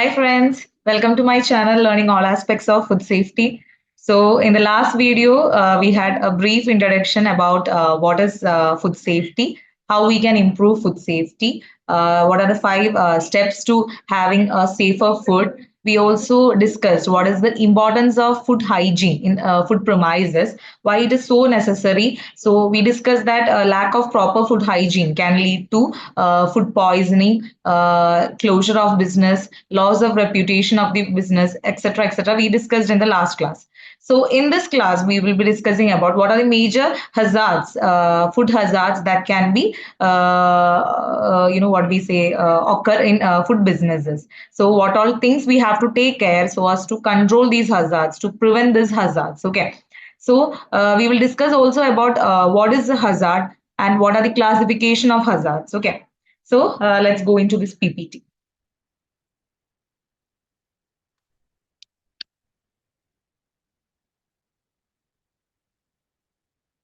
Hi friends, welcome to my channel learning all aspects of food safety. So in the last video, we had a brief introduction about what is food safety, how we can improve food safety, what are the five steps to having a safer food. We also discussed what is the importance of food hygiene in food premises, why it is so necessary. So we discussed that lack of proper food hygiene can lead to food poisoning, closure of business, loss of reputation of the business, etc., etc. We discussed in the last class. So in this class, we will be discussing about what are the major hazards, food hazards that can be, what we say, occur in food businesses. So what all things we have to take care so as to control these hazards, to prevent these hazards. Okay. So we will discuss also about what is the hazard and what are the classification of hazards. Okay. So let's go into this PPT.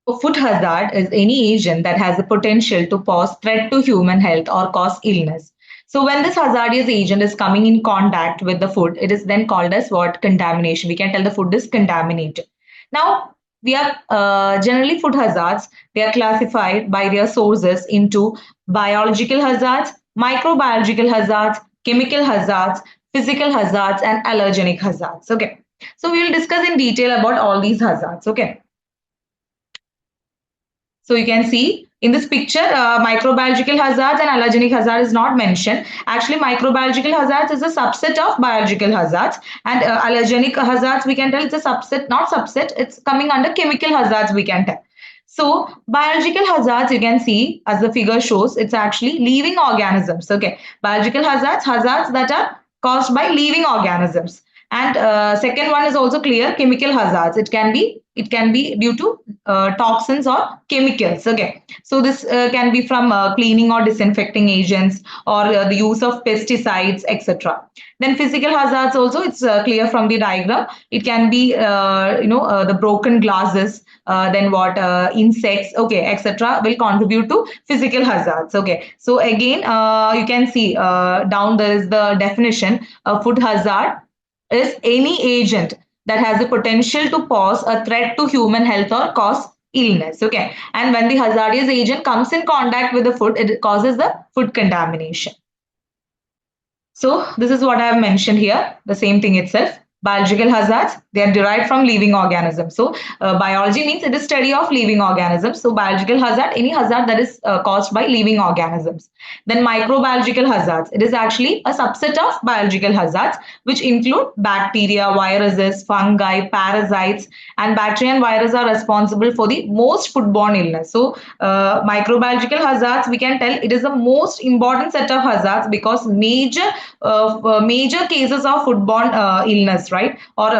So food hazard is any agent that has the potential to pose threat to human health or cause illness. So when this hazardous agent is coming in contact with the food, it is then called as what? Contamination. We can tell the food is contaminated. Now, we are generally food hazards. They are classified by their sources into biological hazards, microbiological hazards, chemical hazards, physical hazards, and allergenic hazards. Okay. So we will discuss in detail about all these hazards. Okay. So you can see in this picture, microbiological hazards and allergenic hazard is not mentioned. Actually, microbiological hazards is a subset of biological hazards, and allergenic hazards we can tell it's a subset, not subset. It's coming under chemical hazards we can tell. So biological hazards you can see as the figure shows, it's actually living organisms. Okay, biological hazards, hazards that are caused by living organisms. And second one is also clear, chemical hazards. It can be due to toxins or chemicals. Okay, so this can be from cleaning or disinfecting agents or the use of pesticides, etc. Then physical hazards also, it's clear from the diagram. It can be the broken glasses, then what insects, okay, etc. will contribute to physical hazards. Okay, so again you can see down there is the definition. A food hazard is any agent that has the potential to pose a threat to human health or cause illness. Okay, and when the hazardous agent comes in contact with the food, it causes the food contamination. So this is what I have mentioned here, the same thing itself. Biological hazards, they are derived from living organisms. So biology means it is study of living organisms. So biological hazard, any hazard that is caused by living organisms. Then microbiological hazards, it is actually a subset of biological hazards which include bacteria, viruses, fungi, parasites, and bacteria and virus are responsible for the most foodborne illness. So microbiological hazards, we can tell it is the most important set of hazards because major cases of foodborne illness, right, or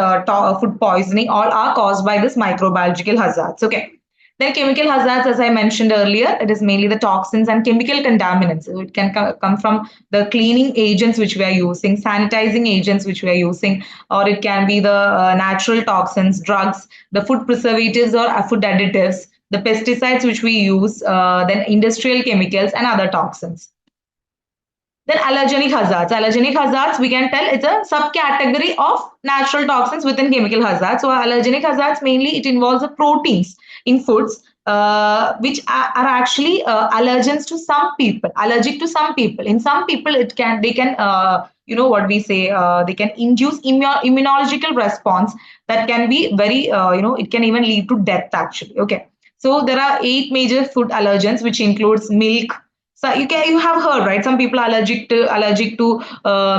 food poisoning, all are caused by this microbiological hazards. Okay. Then chemical hazards, as I mentioned earlier, it is mainly the toxins and chemical contaminants. So it can come from the cleaning agents which we are using, sanitizing agents which we are using, or it can be the natural toxins, drugs, the food preservatives or food additives, the pesticides which we use, then industrial chemicals and other toxins. Then allergenic hazards. Allergenic hazards, we can tell it's a subcategory of natural toxins within chemical hazards. So allergenic hazards mainly it involves the proteins in foods which are actually allergens to some people, allergic to some people. In some people, they can what we say, they can induce immunological response that can be very it can even lead to death actually. Okay, so there are 8 major food allergens which includes milk. So you have heard, right? Some people are allergic to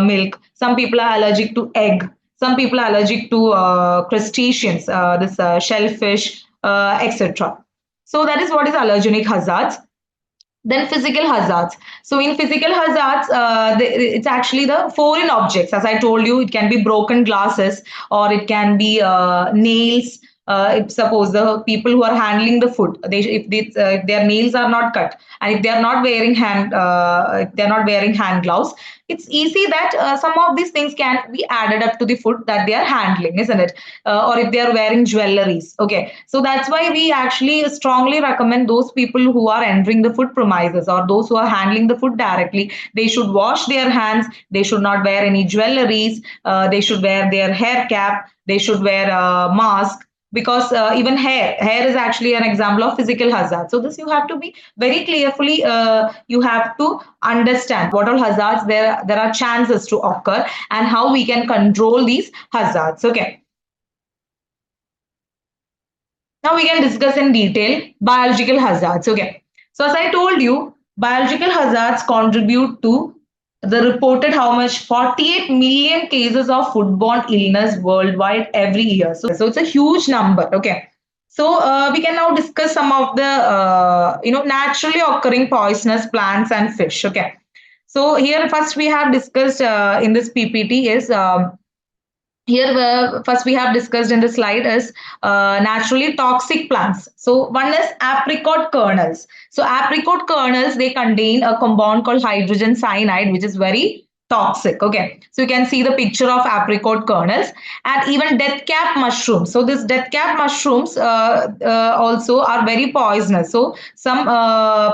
milk. Some people are allergic to egg. Some people are allergic to crustaceans, this shellfish, etc. So that is what is allergenic hazards. Then physical hazards. So in physical hazards, it's actually the foreign objects. As I told you, it can be broken glasses or it can be nails If suppose the people who are handling the food, if their nails are not cut, and if they are not wearing hand gloves, it's easy that some of these things can be added up to the food that they are handling, isn't it? Or if they are wearing jewelries. Okay, so that's why we actually strongly recommend those people who are entering the food premises or those who are handling the food directly, they should wash their hands, they should not wear any jewelries, they should wear their hair cap, they should wear a mask, because even hair is actually an example of physical hazard. So this you have to be very clearly, you have to understand what all hazards there are chances to occur, and how we can control these hazards. Okay, now we can discuss in detail biological hazards. Okay, so as I told you, biological hazards contribute to the reported how much 48 million cases of foodborne illness worldwide every year. So it's a huge number. Okay, so we can now discuss some of the naturally occurring poisonous plants and fish. Okay, so here first we have discussed in this PPT is. Here first we have discussed in the slide is naturally toxic plants. So one is apricot kernels. So apricot kernels, they contain a compound called hydrogen cyanide, which is very toxic. Okay, so you can see the picture of apricot kernels, and even death cap mushrooms. So this death cap mushrooms also are very poisonous. So some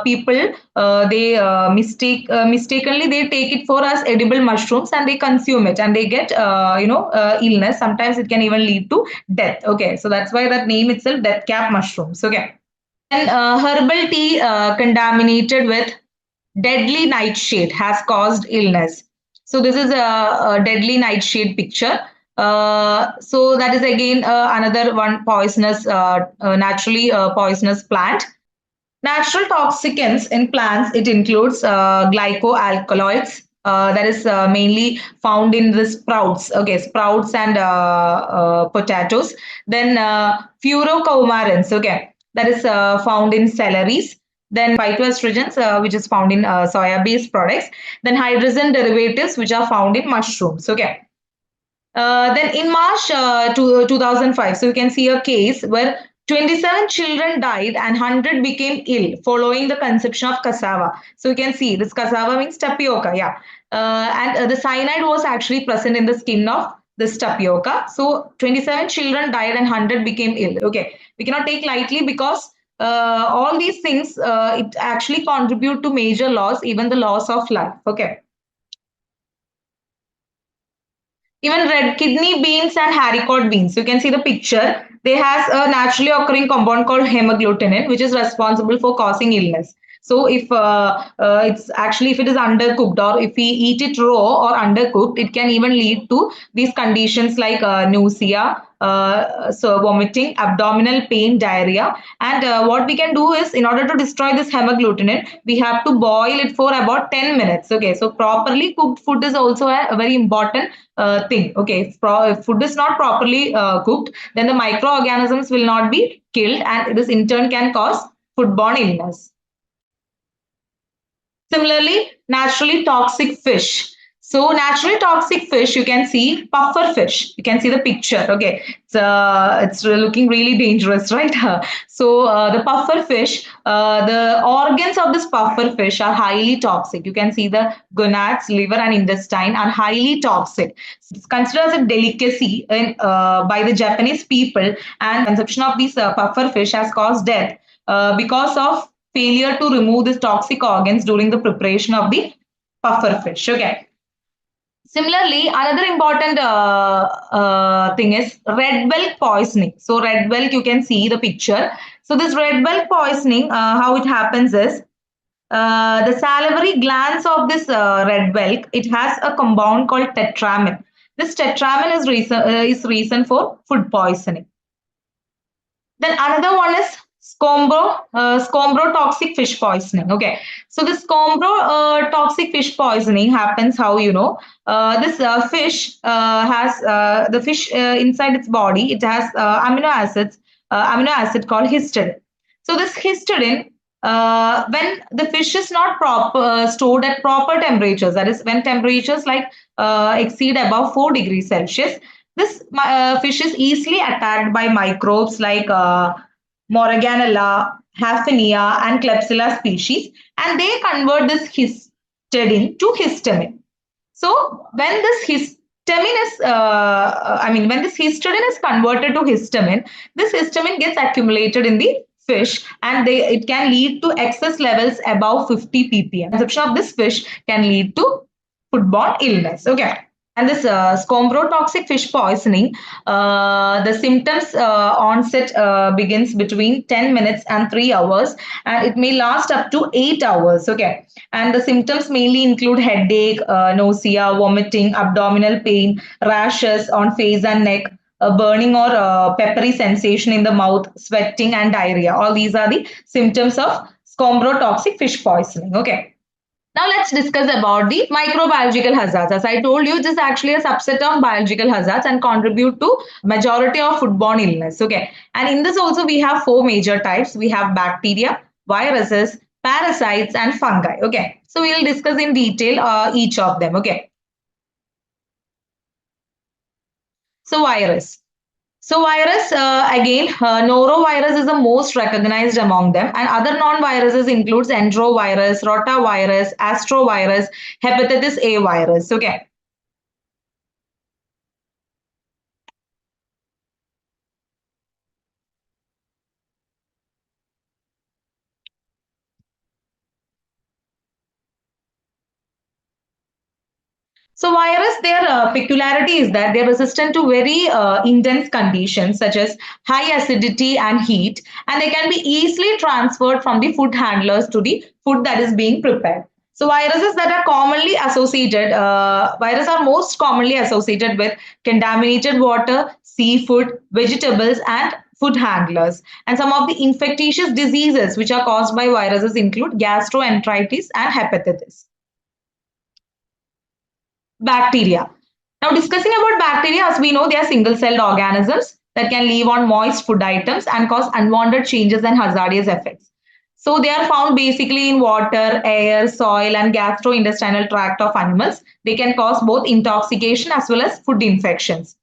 people they mistakenly they take it for as edible mushrooms, and they consume it, and they get illness. Sometimes it can even lead to death. Okay, so that's why that name itself, death cap mushrooms. Okay, and herbal tea contaminated with deadly nightshade has caused illness. So this is a deadly nightshade picture. So that is again another one poisonous, naturally poisonous plant. Natural toxicants in plants, it includes glycoalkaloids. That is mainly found in the sprouts. Okay, sprouts and potatoes. Then furocoumarins. Okay, that is found in celeries. Then phytoestrogens, which is found in soya-based products. Then hydrogen derivatives, which are found in mushrooms. Okay. Then in March 2005, so you can see a case where 27 children died and 100 became ill following the consumption of cassava. So you can see this cassava means tapioca, yeah. And the cyanide was actually present in the skin of this tapioca. So 27 children died and 100 became ill. Okay, we cannot take lightly, because all these things, it actually contribute to major loss, even the loss of life. Okay. Even red kidney beans and haricot beans, you can see the picture. They has a naturally occurring compound called hemagglutinin, which is responsible for causing illness. So if it's actually, if it is undercooked, or if we eat it raw or undercooked, it can even lead to these conditions like nausea, so vomiting, abdominal pain, diarrhea. And what we can do is, in order to destroy this hemagglutinin, we have to boil it for about 10 minutes. Okay, so properly cooked food is also a very important thing. Okay, if food is not properly cooked, then the microorganisms will not be killed, and this in turn can cause foodborne illness. Similarly, naturally toxic fish. So naturally toxic fish, you can see puffer fish. You can see the picture. Okay, it's looking really dangerous, right? So the puffer fish, the organs of this puffer fish are highly toxic. You can see the gonads, liver, and intestine are highly toxic. It's considered as a delicacy by the Japanese people, and consumption of these puffer fish has caused death because of failure to remove these toxic organs during the preparation of the puffer fish. Okay. Similarly, another important thing is red whelk poisoning. So red whelk, you can see the picture. So this red whelk poisoning, how it happens is, the salivary glands of this red whelk, it has a compound called tetramin. This tetramin is reason for food poisoning. Then another one is scombro toxic fish poisoning. Okay, so the scombro toxic fish poisoning happens how, this fish has the fish inside its body. It has amino acid called histidine. So this histidine, when the fish is not stored at proper temperatures, that is when temperatures like exceed above 4 degrees Celsius, Fish is easily attacked by microbes like Morganella, Hafnia, and Klebsiella species, and they convert this histidine to histamine. So when this when this histidine is converted to histamine, this histamine gets accumulated in the fish, and it can lead to excess levels above 50 ppm. Consumption of this fish can lead to foodborne illness. Okay. And this scombrotoxic fish poisoning, the symptoms onset begins between 10 minutes and 3 hours, and it may last up to 8 hours. Okay. And the symptoms mainly include headache, nausea, vomiting, abdominal pain, rashes on face and neck, burning or peppery sensation in the mouth, sweating, and diarrhea. All these are the symptoms of scombrotoxic fish poisoning. Okay. Now let's discuss about the microbiological hazards. As I told you, this is actually a subset of biological hazards and contribute to majority of foodborne illness. Okay. And in this also we have four major types. We have bacteria, viruses, parasites, and fungi. Okay. So we will discuss in detail each of them. Okay. So virus. So virus, again, norovirus is the most recognized among them, and other non-viruses includes enterovirus, rotavirus, astrovirus, hepatitis A virus. Okay. So virus, their peculiarity is that they're resistant to very intense conditions such as high acidity and heat, and they can be easily transferred from the food handlers to the food that is being prepared. So viruses that are commonly associated, viruses are most commonly associated with contaminated water, seafood, vegetables, and food handlers. And some of the infectious diseases which are caused by viruses include gastroenteritis and hepatitis. Bacteria. Now, discussing about bacteria, as we know, they are single-celled organisms that can live on moist food items and cause unwanted changes and hazardous effects. So, they are found basically in water, air, soil, and gastrointestinal tract of animals. They can cause both intoxication as well as food infections.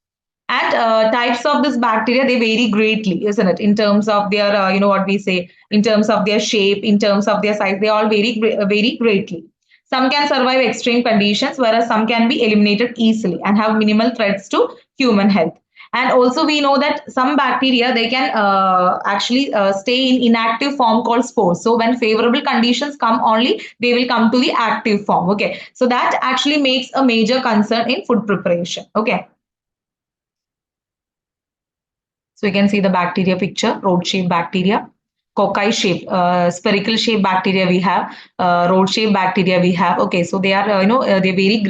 And types of this bacteria, they vary greatly, isn't it? In terms of their, what we say, in terms of their shape, in terms of their size, they all vary greatly. Some can survive extreme conditions, whereas some can be eliminated easily and have minimal threats to human health. And also, we know that some bacteria they can actually stay in inactive form called spores. So when favorable conditions come, only they will come to the active form. Okay, so that actually makes a major concern in food preparation. Okay. So you can see the bacteria picture, rod-shaped bacteria, cocci shape, spherical shape bacteria we have, rod shape bacteria we have. Okay, so they are, they vary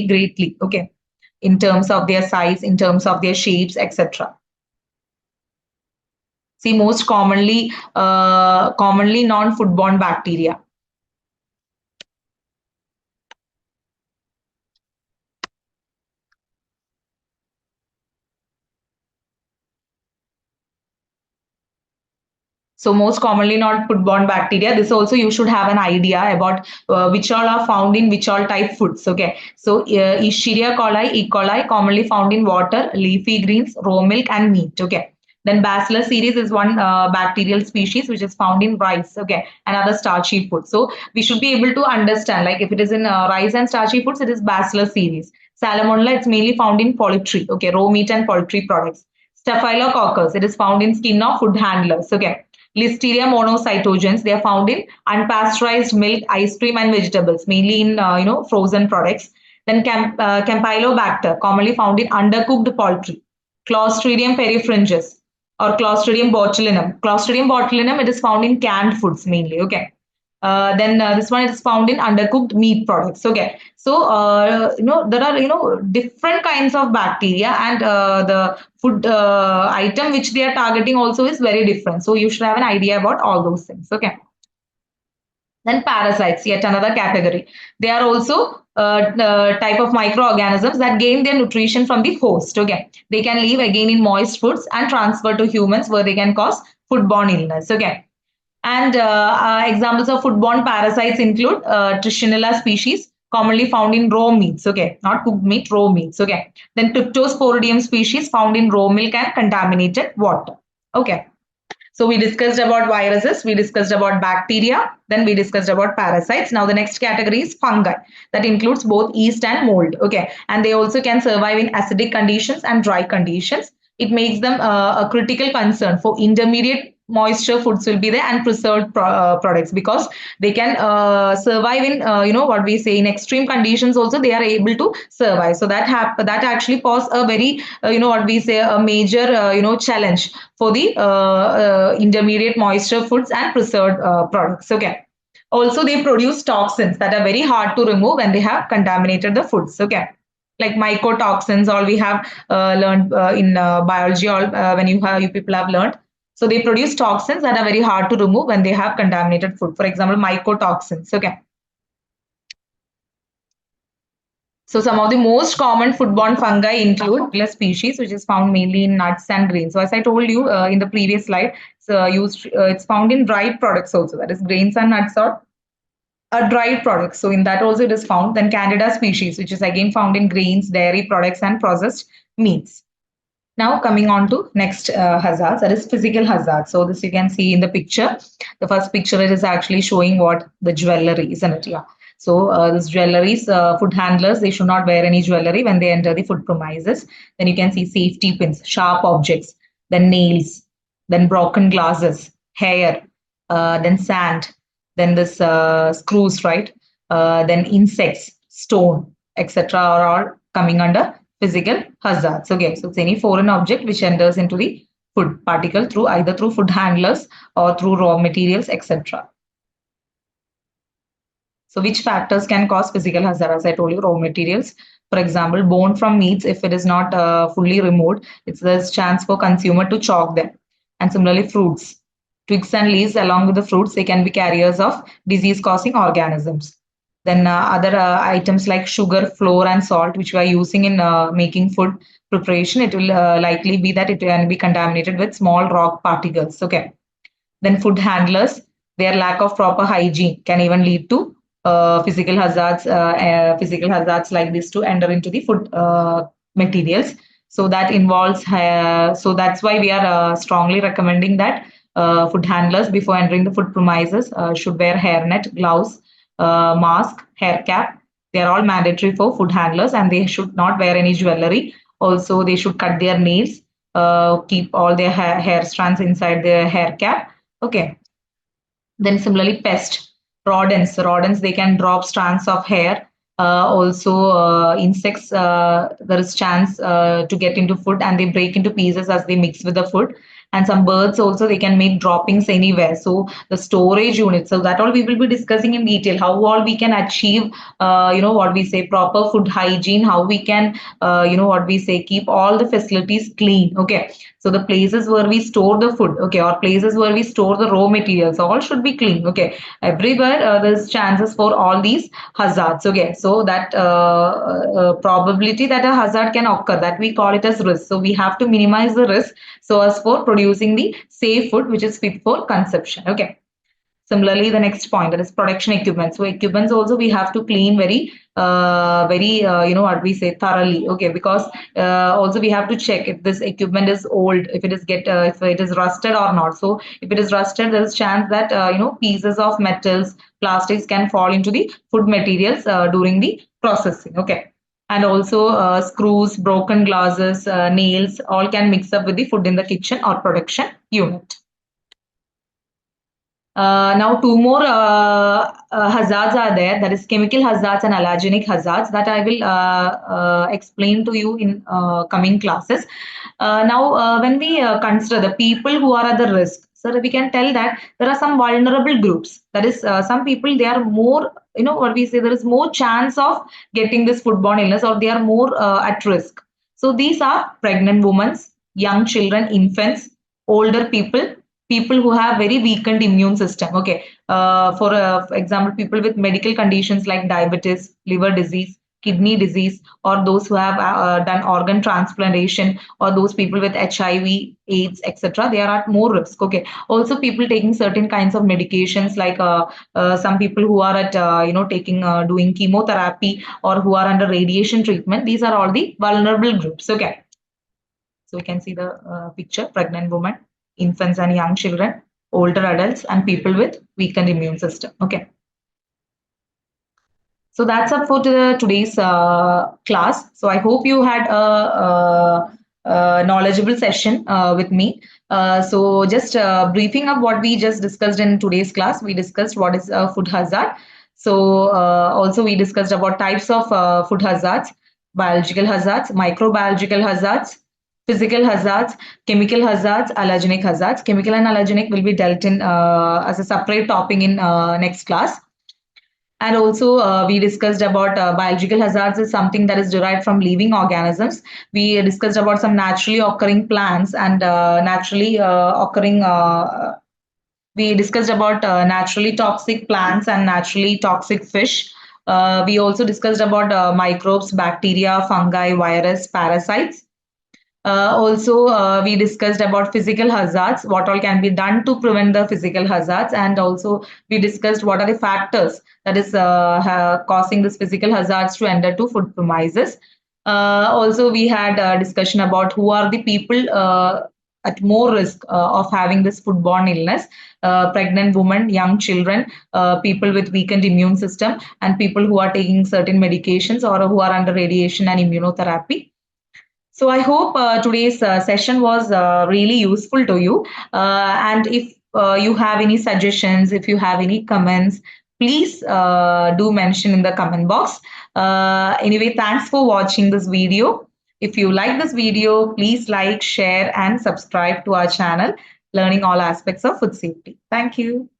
greatly. Okay, in terms of their size, in terms of their shapes, etc. See, most commonly non-foodborne bacteria. So most commonly not foodborne bacteria. This also you should have an idea about which all are found in which all type foods. Okay. So Escherichia coli, E. coli commonly found in water, leafy greens, raw milk and meat. Okay. Then Bacillus cereus is one bacterial species which is found in rice. Okay. And other starchy foods. So we should be able to understand like if it is in rice and starchy foods, it is Bacillus cereus. Salmonella, it's mainly found in poultry. Okay. Raw meat and poultry products. Staphylococcus, it is found in skin of food handlers. Okay. Listeria monocytogenes, they are found in unpasteurized milk, ice cream, and vegetables, mainly in frozen products. Then Campylobacter, commonly found in undercooked poultry. Clostridium perfringens or Clostridium botulinum. Clostridium botulinum, it is found in canned foods mainly. Okay. Then this one is found in undercooked meat products. Okay, so there are different kinds of bacteria, and the food item which they are targeting also is very different. So you should have an idea about all those things. Okay. Then parasites, yet another category. They are also type of microorganisms that gain their nutrition from the host. Okay, they can live again in moist foods and transfer to humans where they can cause foodborne illness. Okay. And examples of foodborne parasites include Trichinella species, commonly found in raw meats, okay, not cooked meat, raw meats, okay. Then Ptyctosporidium species found in raw milk and contaminated water, okay. So we discussed about viruses, we discussed about bacteria, then we discussed about parasites. Now the next category is fungi. That includes both yeast and mold. Okay, and they also can survive in acidic conditions and dry conditions. It makes them a critical concern for intermediate moisture foods will be there and preserved products, because they can survive in what we say in extreme conditions also they are able to survive. So that actually pose a very what we say a major challenge for the intermediate moisture foods and preserved products. Okay. Also, they produce toxins that are very hard to remove when they have contaminated the foods. Okay. Like mycotoxins, all we have learned in biology, all when you people have learned. So they produce toxins that are very hard to remove when they have contaminated food. For example, mycotoxins. Okay. So some of the most common foodborne fungi include particular species, which is found mainly in nuts and grains. So as I told you in the previous slide, it's found in dried products also. That is, grains and nuts are dried products. So in that also it is found. Then Candida species, which is again found in grains, dairy products, and processed meats. Now coming on to next hazards, that is physical hazards. So this you can see in the picture. The first picture it is actually showing what the jewelry, isn't it? Yeah. So this jewelries, food handlers, they should not wear any jewelry when they enter the food premises. Then you can see safety pins, sharp objects, then nails, then broken glasses, hair, then sand, then this screws, right? Then insects, stone, etc. are all coming under physical hazards. Okay, so it's any foreign object which enters into the food particle through either through food handlers or through raw materials, etc. So which factors can cause physical hazard? As I told you, raw materials. For example, bone from meats, if it is not fully removed, there's chance for consumer to chalk them. And similarly, fruits, twigs and leaves along with the fruits, they can be carriers of disease-causing organisms. Then other items like sugar, flour, and salt, which we are using in making food preparation, it will likely be that it can be contaminated with small rock particles. Okay. Then food handlers, their lack of proper hygiene can even lead to physical hazards like this to enter into the food materials. So that involves, so that's why we are strongly recommending that food handlers before entering the food premises should wear hairnet, gloves, mask, hair cap. They are all mandatory for food handlers, and they should not wear any jewelry. Also, they should cut their nails, keep all their hair strands inside their hair cap. Okay. Then similarly, pest, rodents, they can drop strands of hair. Also, insects, there is chance to get into food and they break into pieces as they mix with the food. And some birds also, they can make droppings anywhere. So the storage unit, so that all we will be discussing in detail, how all we can achieve, what we say, proper food hygiene, how we can, what we say, keep all the facilities clean. Okay. So the places where we store the food, okay, or places where we store the raw materials, all should be clean. Okay, everywhere there's chances for all these hazards. Okay, so that probability that a hazard can occur, that we call it as risk. So we have to minimize the risk so as for producing the safe food which is fit for consumption. Okay. Similarly, the next point, that is production equipment. So equipments also we have to clean what we say, thoroughly. Okay, because also we have to check if this equipment is old, if it is rusted or not. So if it is rusted, there is chance that pieces of metals, plastics can fall into the food materials during the processing. Okay. And also screws, broken glasses, nails, all can mix up with the food in the kitchen or production unit. Now, two more hazards are there. That is chemical hazards and allergenic hazards that I will explain to you in coming classes. Now, when we consider the people who are at the risk, so we can tell that there are some vulnerable groups. That is, some people, they are more, what we say, there is more chance of getting this foodborne illness, or they are more at risk. So these are pregnant women, young children, infants, older people who have very weakened immune system. Okay, for example, people with medical conditions like diabetes, liver disease, kidney disease, or those who have done organ transplantation, or those people with HIV, AIDS, etc. They are at more risk. Okay. Also, people taking certain kinds of medications, like some people who are at taking doing chemotherapy, or who are under radiation treatment. These are all the vulnerable groups. Okay. So we can see the picture: pregnant women, infants and young children, older adults, and people with weakened immune system. Okay. So that's up for today's class. So I hope you had a knowledgeable session with me. So just briefing up what we just discussed in today's class. We discussed what is food hazard. So also we discussed about types of food hazards: biological hazards, microbiological hazards, physical hazards, chemical hazards, allergenic hazards. Chemical and allergenic will be dealt in as a separate topic in next class. And also, we discussed about biological hazards is something that is derived from living organisms. We discussed about some naturally occurring plants and naturally occurring. We discussed about naturally toxic plants and naturally toxic fish. We also discussed about microbes, bacteria, fungi, virus, parasites. Also, we discussed about physical hazards, what all can be done to prevent the physical hazards, and also we discussed what are the factors that is causing this physical hazards to enter to food premises. Also, we had a discussion about who are the people at more risk of having this foodborne illness: pregnant women, young children, people with weakened immune system, and people who are taking certain medications or who are under radiation and immunotherapy. So I hope today's session was really useful to you. And if you have any suggestions, if you have any comments, please do mention in the comment box. Anyway, thanks for watching this video. If you like this video, please like, share, and subscribe to our channel, Learning All Aspects of Food Safety. Thank you.